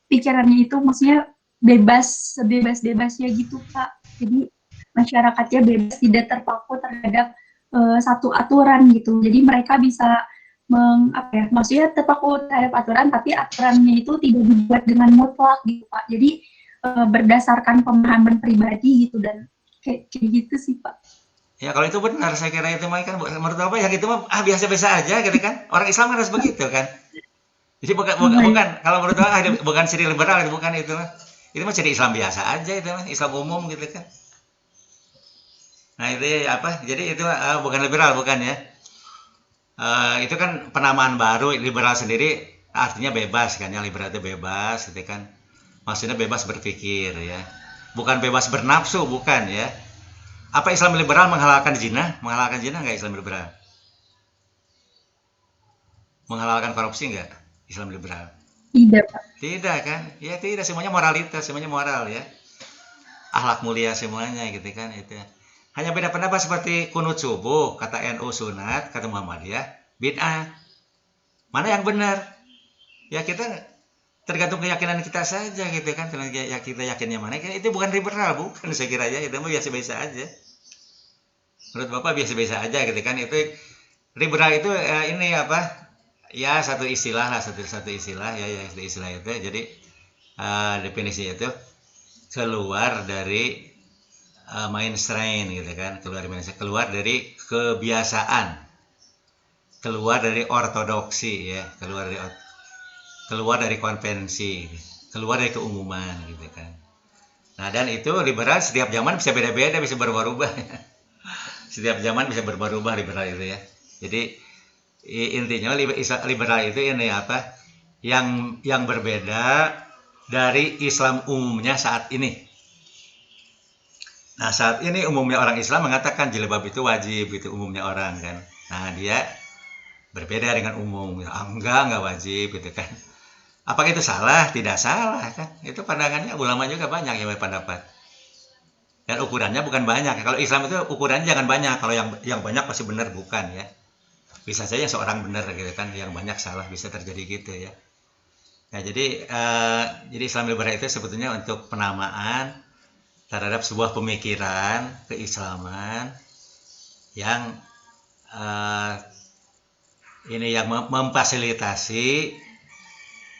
pikirannya itu maksudnya bebas, sebebas-bebasnya gitu, Pak. Jadi masyarakatnya bebas, tidak terpaku terhadap satu aturan gitu. Jadi mereka bisa apa ya, maksudnya terpaku terhadap aturan, tapi aturannya itu tidak dibuat dengan mutlak gitu, Pak. Jadi berdasarkan pemahaman pribadi gitu dan kayak gitu sih, Pak. Ya kalau itu benar, saya kira itu mah kan menurut Bapak yang itu mah biasa-biasa aja gitu kan. Orang Islam kan harus begitu kan. Jadi bukan bukan, Oh, ya. bukan kalau menurut Bapak bukan ciri liberal itu bukan itu mah. Itu mah ciri Islam biasa aja itu mah, Islam umum gitu kan. Nah, itu ya apa? Jadi itu bukan liberal bukan ya. Itu kan penamaan baru liberal sendiri artinya bebas kan ya, liberal itu bebas gitu kan. Maksudnya bebas berpikir ya. Bukan bebas bernafsu bukan ya. Apa Islam liberal menghalalkan zina? Menghalalkan zina nggak Islam liberal? Menghalalkan korupsi nggak Islam liberal? Tidak, Pak. Tidak kan? Ya tidak, semuanya moralitas, semuanya moral ya. Akhlak mulia semuanya gitu kan itu. Hanya beda pendapat seperti kunut subuh, kata NU sunat, kata Muhammadiyah bid'ah. Mana yang benar? Ya kita tergantung keyakinan kita saja gitu kan. Kalau ya kita yakinnya mana, itu bukan liberal, bukan saya kira ya. Itu mah biasa-biasa aja. Menurut Bapak biasa-biasa aja gitu kan. Itu liberal itu ini apa? Ya satu istilah lah, satu istilah ya, ya satu istilah itu. Jadi definisi itu keluar dari mainstream gitu kan, keluar dari kebiasaan, keluar dari ortodoksi ya, keluar dari konvensi, keluar dari keumuman gitu kan. Nah, dan itu liberal setiap zaman bisa beda-beda, bisa berubah-ubah. Setiap zaman bisa berubah-ubah liberal itu ya. Jadi intinya liberal itu ini apa? Yang berbeda dari Islam umumnya saat ini. Nah, saat ini umumnya orang Islam mengatakan jilbab itu wajib, itu umumnya orang kan. Nah, dia berbeda dengan umum. Enggak wajib gitu kan. Apakah itu salah? Tidak salah kan. Itu pandangannya ulama juga banyak yang berpendapat. Dan ukurannya bukan banyak. Kalau Islam itu ukurannya jangan banyak. Kalau yang banyak pasti benar bukan ya. Bisa saja seorang benar gitu kan, yang banyak salah, bisa terjadi gitu ya. Nah, jadi Islam liberal itu sebetulnya untuk penamaan terhadap sebuah pemikiran keislaman yang ini yang memfasilitasi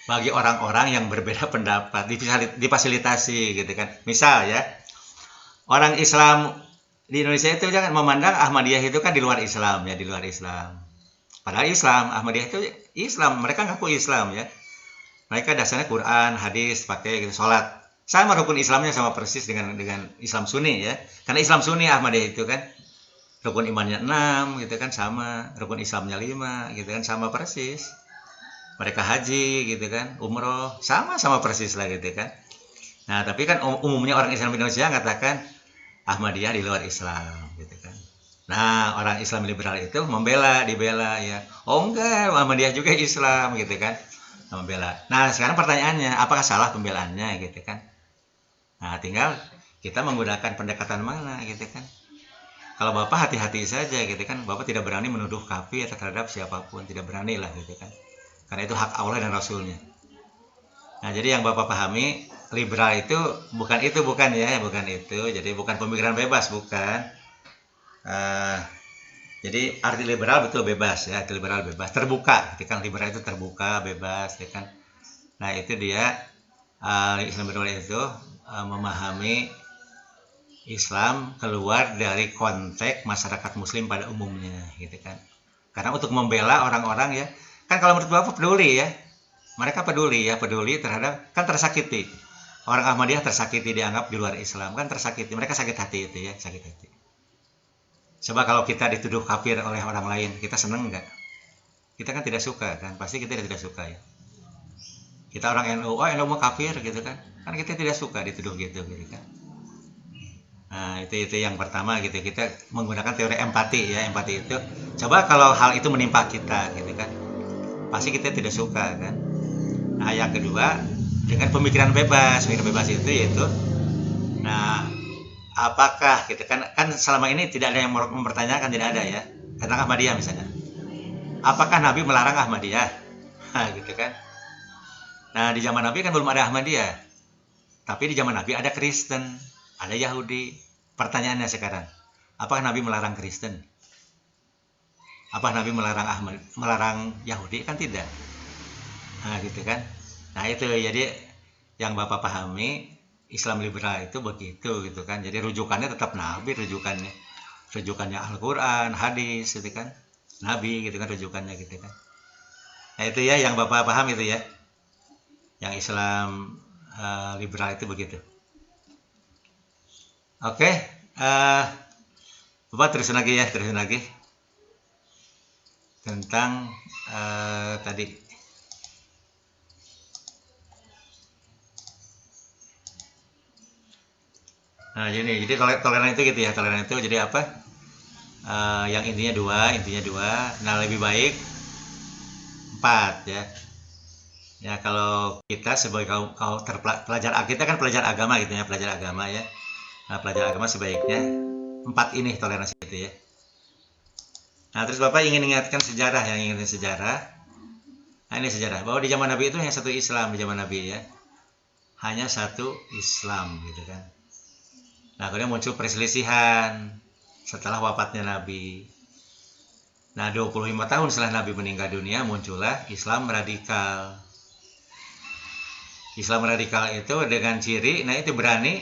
bagi orang-orang yang berbeda pendapat, difasilitasi gitu kan. Misal ya, orang Islam di Indonesia itu jangan memandang Ahmadiyah itu kan di luar Islam ya, di luar Islam. Padahal Islam, Ahmadiyah itu Islam, mereka ngaku Islam ya. Mereka dasarnya Quran, hadis, pakai gitu, sholat. Sama rukun Islamnya sama persis dengan Islam Sunni ya. Karena Islam Sunni Ahmadiyah itu kan rukun imannya 6 gitu kan, sama rukun Islamnya 5 gitu kan, sama persis. Mereka haji gitu kan, umroh, sama persis lah gitu kan. Nah, tapi kan umumnya orang Islam Indonesia mengatakan Ahmadiyah di luar Islam gitu kan. Nah, orang Islam liberal itu dibela ya. Oh enggak, Ahmadiyah juga Islam gitu kan. Membela. Nah, sekarang pertanyaannya, apakah salah pembelaannya gitu kan? Nah, tinggal kita menggunakan pendekatan mana gitu kan. Kalau Bapak hati-hati saja gitu kan, Bapak tidak berani menuduh kafir terhadap siapapun, tidak berani lah gitu kan. Karena itu hak Allah dan Rasulnya. Nah, jadi yang Bapak pahami, liberal itu bukan ya, bukan itu. Jadi bukan pemikiran bebas, bukan. Jadi arti liberal betul bebas ya, arti liberal bebas, terbuka. Gitu kan, liberal itu terbuka, bebas, gitu kan. Nah, itu dia Islam liberal itu memahami Islam keluar dari konteks masyarakat Muslim pada umumnya, gitu kan. Karena untuk membela orang-orang ya, kan kalau menurut Bapak peduli ya, mereka peduli terhadap, kan tersakiti. Orang Ahmadiyah tersakiti dianggap di luar Islam, kan tersakiti, mereka sakit hati itu ya, sakit hati. Coba kalau kita dituduh kafir oleh orang lain, kita seneng nggak? Kita kan tidak suka kan, pasti kita tidak suka ya. Kita orang NU, oh NU mau kafir gitu kan, kan kita tidak suka dituduh gitu kan. Nah, itu yang pertama gitu, kita menggunakan teori empati ya. Empati itu, coba kalau hal itu menimpa kita gitu kan, pasti kita tidak suka kan. Nah, yang kedua, dengan pemikiran bebas itu yaitu, nah apakah gitu kan selama ini tidak ada yang mempertanyakan, tidak ada ya tentang Ahmadiyah misalnya. Apakah Nabi melarang Ahmadiyah? Nah, gitu kan. Nah, di zaman Nabi kan belum ada Ahmadiyah. Tapi di zaman Nabi ada Kristen, ada Yahudi. Pertanyaannya sekarang, apakah Nabi melarang Kristen? Apa Nabi melarang Yahudi? Kan tidak. Nah, gitu kan. Nah, itu jadi yang Bapak pahami Islam liberal itu begitu gitu kan. Jadi rujukannya tetap Nabi, rujukannya Al-Qur'an, hadis gitu kan. Nabi gitu kan rujukannya gitu kan. Nah, itu ya yang Bapak paham itu ya. Yang Islam liberal itu begitu. Oke, Bapak terusin lagi tentang tadi. Nah, jadi toleran itu gitu ya, toleran itu jadi apa? Yang intinya dua. Nah, lebih baik 4 ya. Ya, kalau kita sebagai pelajar, kita kan pelajar agama gitu ya, pelajar agama ya. Nah, pelajar agama sebaiknya 4 ini toleransi itu ya. Nah, terus Bapak ingin ingatkan sejarah. Nah, ini sejarah bahwa di zaman Nabi itu hanya satu Islam di zaman Nabi ya. Hanya satu Islam gitu kan. Nah, kemudian muncul perselisihan setelah wafatnya Nabi. Nah, 25 tahun setelah Nabi meninggal dunia muncullah Islam radikal. Islam radikal itu dengan ciri, nah itu berani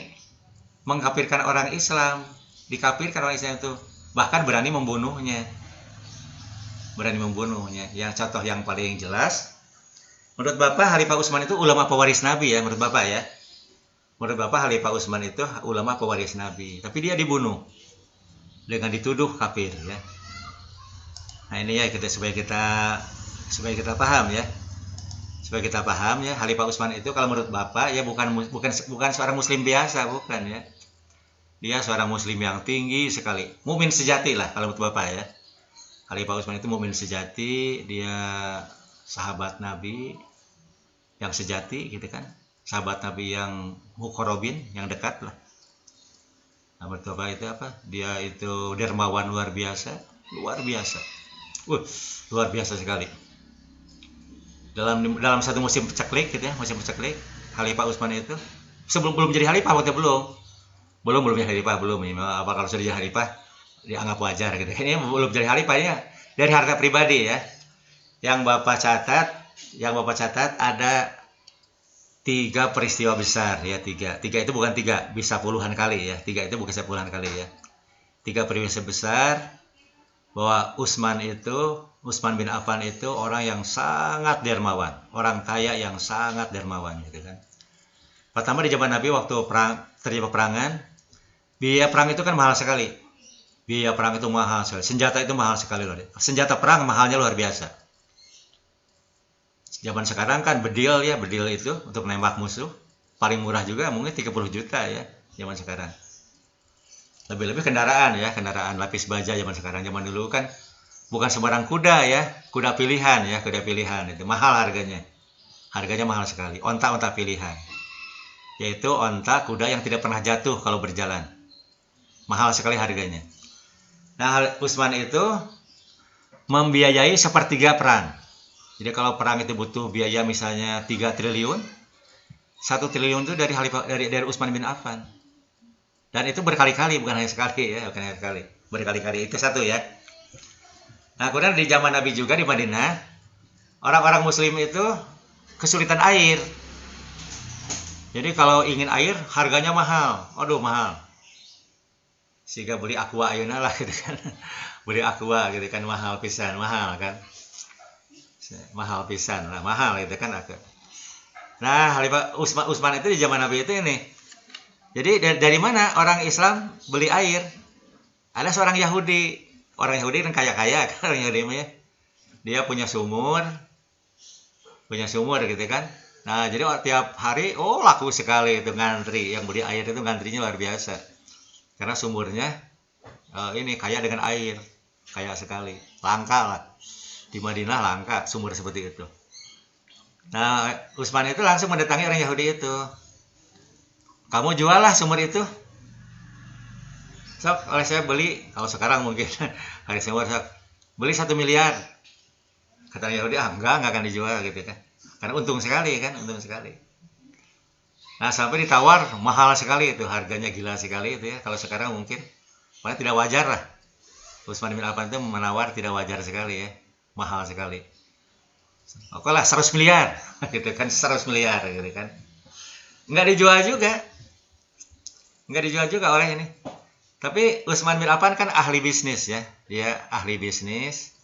mengkafirkan orang Islam, dikafirkan orang Islam itu, bahkan berani membunuhnya. Yang contoh yang paling jelas, menurut Bapak Khalifah Utsman itu ulama pewaris Nabi ya, menurut Bapak ya. Menurut Bapak Khalifah Utsman itu ulama pewaris Nabi, tapi dia dibunuh dengan dituduh kafir ya. Nah, ini ya supaya kita paham ya. Supaya kita paham ya, Khalifah Utsman itu kalau menurut Bapak ya bukan seorang muslim biasa, bukan ya. Dia seorang muslim yang tinggi sekali. Mukmin sejati lah kalau menurut Bapak ya. Khalifah Utsman itu mukmin sejati, dia sahabat Nabi yang sejati gitu kan. Sahabat Nabi yang muqarrabin, yang dekat lah. Nah, menurut Bapak itu apa? Dia itu dermawan luar biasa. Luar biasa sekali. Dalam satu musim peceklik gitu ya, Khalifah Utsman itu belum jadi khalifah, waktu belum jadi khalifah apa kalau sudah jadi khalifah dianggap wajar gitu. Ini belum jadi khalifah ya, dari harta pribadi ya. Yang Bapak catat ada 3 peristiwa besar ya, 3 itu bukan 3, bisa puluhan kali ya. 3 itu bukan puluhan kali ya. 3 peristiwa besar bahwa Utsman bin Affan itu orang yang sangat dermawan, orang kaya yang sangat dermawan gitu kan. Pertama di zaman Nabi waktu terjadi peperangan, biaya perang itu kan mahal sekali. Senjata itu mahal sekali loh. Senjata perang mahalnya luar biasa. Zaman sekarang kan bedil itu untuk nembak musuh paling murah juga mungkin 30 juta ya zaman sekarang. Lebih-lebih kendaraan lapis baja zaman sekarang. Zaman dulu kan bukan sembarang kuda ya, kuda pilihan itu mahal harganya mahal sekali. Onta pilihan, yaitu onta kuda yang tidak pernah jatuh kalau berjalan, mahal sekali harganya. Nah, Utsman itu membiayai sepertiga perang. Jadi kalau perang itu butuh biaya misalnya 3 triliun, 1 triliun itu dari Utsman bin Affan. Dan itu berkali-kali, bukan hanya sekali ya, berkali-kali itu satu ya. Nah, kemudian di zaman Nabi juga di Madinah, orang-orang Muslim itu kesulitan air. Jadi kalau ingin air harganya mahal, mahal. Sehingga beli aqua ayeuna lah gitu kan, mahal pisan gitu kan. Nah, Khalifah Utsman itu di zaman Nabi itu ini. Jadi dari mana orang Islam beli air? Ada seorang Yahudi. Orang Yahudi kan kaya-kaya kan, orang Yahudi ya. Dia punya sumur gitu kan. Nah, jadi tiap hari laku sekali itu ngantri, yang beli air itu ngantrinya luar biasa. Karena sumurnya ini kaya dengan air, kaya sekali. Langka lah. Di Madinah langka sumur seperti itu. Nah, Utsman itu langsung mendatangi orang Yahudi itu. Kamu jual lah sumur itu. sok oleh saya beli, kalau sekarang mungkin hari semua sok beli 1 miliar. Kata Yahudi, enggak akan dijual gitu kan. Karena untung sekali kan, untung sekali. Nah, sampai ditawar mahal sekali itu, harganya gila sekali itu ya. Kalau sekarang mungkin malah tidak wajar lah. Utsman bin Affan itu menawar tidak wajar sekali ya, mahal sekali. Oke lah, 100 miliar gitu kan, 100 miliar gitu kan. Nggak dijual juga. Nggak dijual juga oleh ini. Tapi Utsman bin Affan kan ahli bisnis ya. Dia ahli bisnis.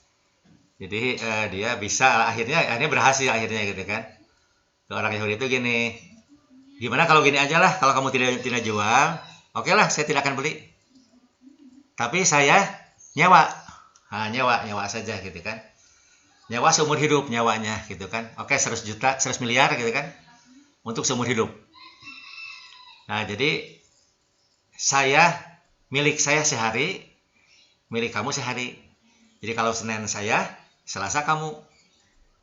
Jadi dia bisa akhirnya berhasil akhirnya gitu kan. Orang Yahudi itu gini, gimana kalau gini aja lah, kalau kamu tidak jual, oke lah, saya tidak akan beli. Tapi saya nyewa. Nah, nyewa saja gitu kan. Nyawa seumur hidup nyawanya gitu kan. Oke, 100 juta, 100 miliar gitu kan. Untuk seumur hidup. Nah, jadi milik saya sehari, milik kamu sehari. Jadi kalau Senin saya, Selasa kamu,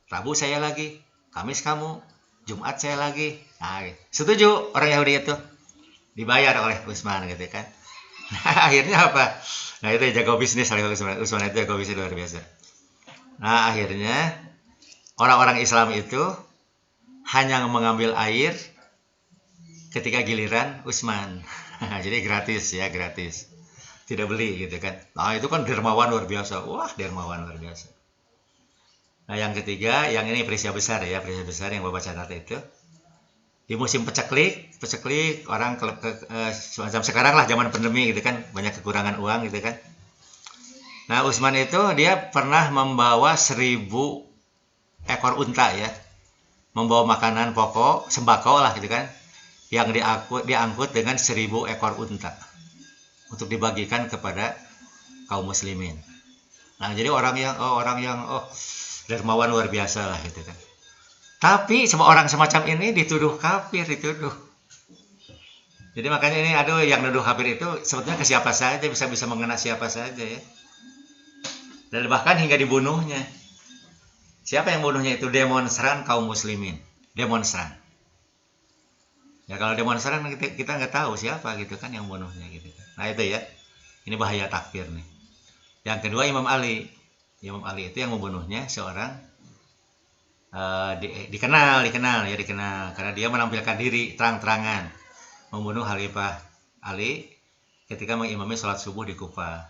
Rabu saya lagi, Kamis kamu, Jumat saya lagi. Nah, setuju orang Yahudi itu. Dibayar oleh Utsman gitu kan. Nah, akhirnya apa? Nah, itu jago bisnis oleh Utsman itu jago bisnis luar biasa. Nah, akhirnya orang-orang Islam itu hanya mengambil air ketika giliran Utsman. Jadi gratis ya, gratis. Tidak beli gitu kan. Nah, itu kan dermawan luar biasa. Wah, dermawan luar biasa. Nah, yang ketiga, yang ini peristiwa besar ya, peristiwa besar yang Bapak catat itu. Di musim peceklik orang semacam sekarang lah, zaman pandemi gitu kan, banyak kekurangan uang gitu kan. Nah, Utsman itu dia pernah membawa 1.000 ekor unta ya, membawa makanan pokok, sembako lah gitu kan, yang diangkut dengan 1.000 ekor unta untuk dibagikan kepada kaum muslimin. Nah, jadi orang yang dermawan luar biasa lah gitu kan. Tapi semua orang semacam ini dituduh kafir, dituduh. Jadi makanya ini yang nuduh kafir itu sebetulnya ke siapa saja, bisa mengena siapa saja ya. Dan bahkan hingga dibunuhnya. Siapa yang bunuhnya itu? Demonstran kaum muslimin. Demonstran. Ya kalau demonstran kita nggak tahu siapa gitu kan yang bunuhnya gitu. Nah itu ya. Ini bahaya takfir nih. Yang kedua Imam Ali. Imam Ali itu yang membunuhnya seorang dikenal karena dia menampilkan diri terang-terangan membunuh Khalifah Ali ketika mengimami sholat subuh di Kufah.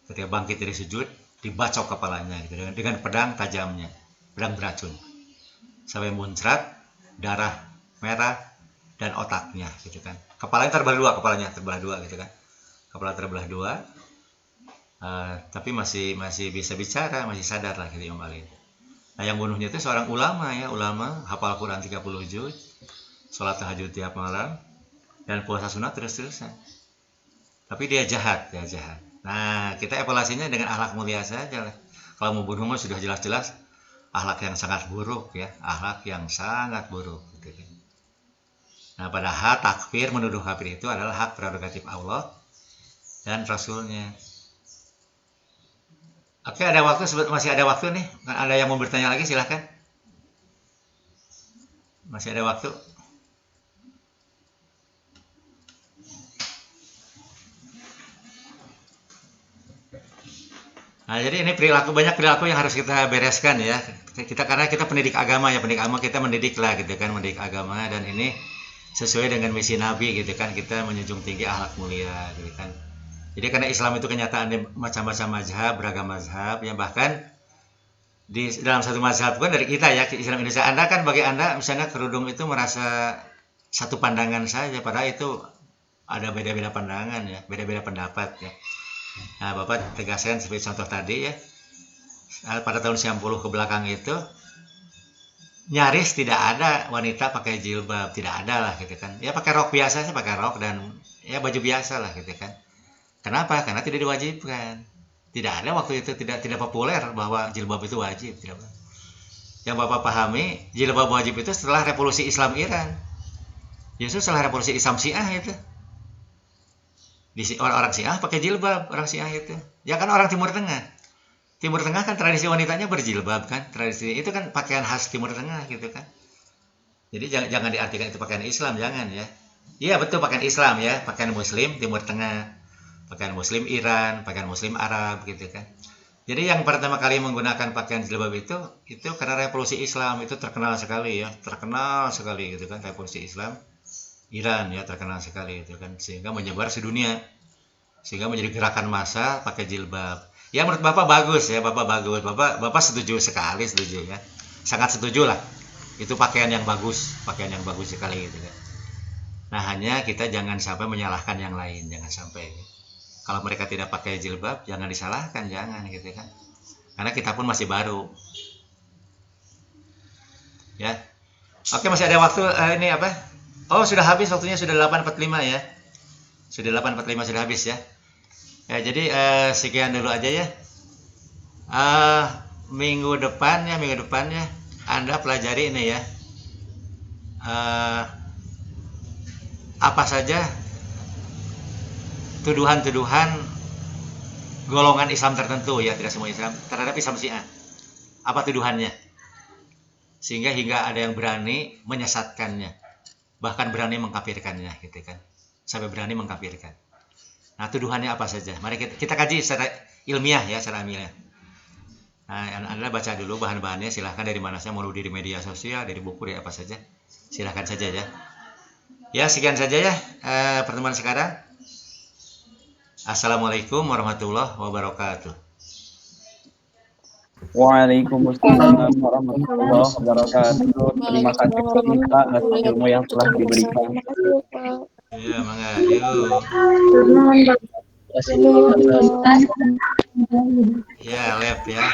Ketika bangkit dari sujud dibacok kepalanya gitu, dengan pedang tajamnya, pedang beracun sampai muncrat darah merah dan otaknya gitu kan. Kepalanya terbelah dua gitu kan. Kepala terbelah dua, tapi masih bisa bicara, masih sadar lah gitu Imam Ali. Nah, yang bunuhnya itu seorang ulama ya, hafal Quran 30 juz, sholat tahajud tiap malam, dan puasa sunat terus-terusan. Tapi dia jahat. Nah, kita evaluasinya dengan akhlak mulia saja lah. Kalau mau bunuh mah sudah jelas-jelas akhlak yang sangat buruk ya, akhlak yang sangat buruk gitu kan. Nah, padahal takfir menuduh kafir itu adalah hak prerogatif Allah dan Rasulnya. Oke, masih ada waktu nih. Ada yang mau bertanya lagi silahkan. Masih ada waktu. Nah, jadi ini banyak perilaku yang harus kita bereskan ya. Karena kita pendidik agama ya, kita mendidik lah gitu kan, mendidik agama, dan ini sesuai dengan misi Nabi gitu kan, kita menjunjung tinggi akhlak mulia gitu kan. Jadi karena Islam itu kenyataan macam-macam mazhab, beragam mazhab, yang bahkan di dalam satu mazhab kan dari kita ya, Islam Indonesia. Anda kan bagi Anda misalnya kerudung itu merasa satu pandangan saja, padahal itu ada beda-beda pandangan ya, beda-beda pendapat ya. Nah, Bapak tegaskan seperti contoh tadi ya, pada tahun 90 ke belakang itu nyaris tidak ada wanita pakai jilbab, tidak ada lah gitu kan. Ya pakai rok biasa sih, pakai rok dan ya baju biasa lah gitu kan. Kenapa? Karena tidak diwajibkan. Tidak ada waktu itu, tidak populer bahwa jilbab itu wajib. Tidak. Yang Bapak pahami, jilbab wajib itu setelah revolusi Islam Iran. Justru setelah revolusi Islam Syiah itu. Orang Syiah pakai jilbab, orang Syiah itu. Ya kan orang Timur Tengah. Timur Tengah kan tradisi wanitanya berjilbab kan. Tradisi itu kan pakaian khas Timur Tengah gitu kan. Jadi jangan diartikan itu pakaian Islam, jangan ya. Iya betul pakaian Islam ya, pakaian Muslim Timur Tengah. pakaian muslim Iran, pakaian muslim Arab gitu kan. Jadi yang pertama kali menggunakan pakaian jilbab itu karena revolusi Islam, itu terkenal sekali ya, terkenal sekali gitu kan, revolusi Islam Iran ya, terkenal sekali itu kan, sehingga menyebar sedunia, sehingga menjadi gerakan massa pakai jilbab. Ya menurut Bapak bagus ya, Bapak bagus, Bapak setuju sekali, setuju ya, sangat setuju lah, itu pakaian yang bagus sekali gitu kan. Nah hanya kita jangan sampai menyalahkan yang lain, jangan sampai. Kalau mereka tidak pakai jilbab, jangan disalahkan, jangan gitu kan. Karena kita pun masih baru. Ya. Oke, masih ada waktu ini apa? Oh, sudah habis waktunya, sudah 8.45 ya. Sudah 8.45 sudah habis ya. Ya, jadi sekian dulu aja ya. Minggu depannya Anda pelajari ini ya. Apa saja tuduhan-tuduhan golongan Islam tertentu ya, tidak semua Islam, terhadap Islam Syiah. Apa tuduhannya? Sehingga hingga ada yang berani menyesatkannya, bahkan berani mengkafirkannya gitu kan. Sampai berani mengkafirkan. Nah, tuduhannya apa saja? Mari kita kaji secara ilmiah ya, secara ilmiah. Nah, Anda baca dulu bahan-bahannya, silahkan dari mana saja, mau di media sosial, dari buku, dari apa saja. Silahkan saja ya. Ya, sekian saja ya pertemuan sekarang. Assalamualaikum warahmatullahi wabarakatuh. Waalaikumsalam warahmatullahi wabarakatuh. Terima kasih Pak atas ilmu yang telah diberikan. Ya, mangga. Yuk. Ya, lab ya.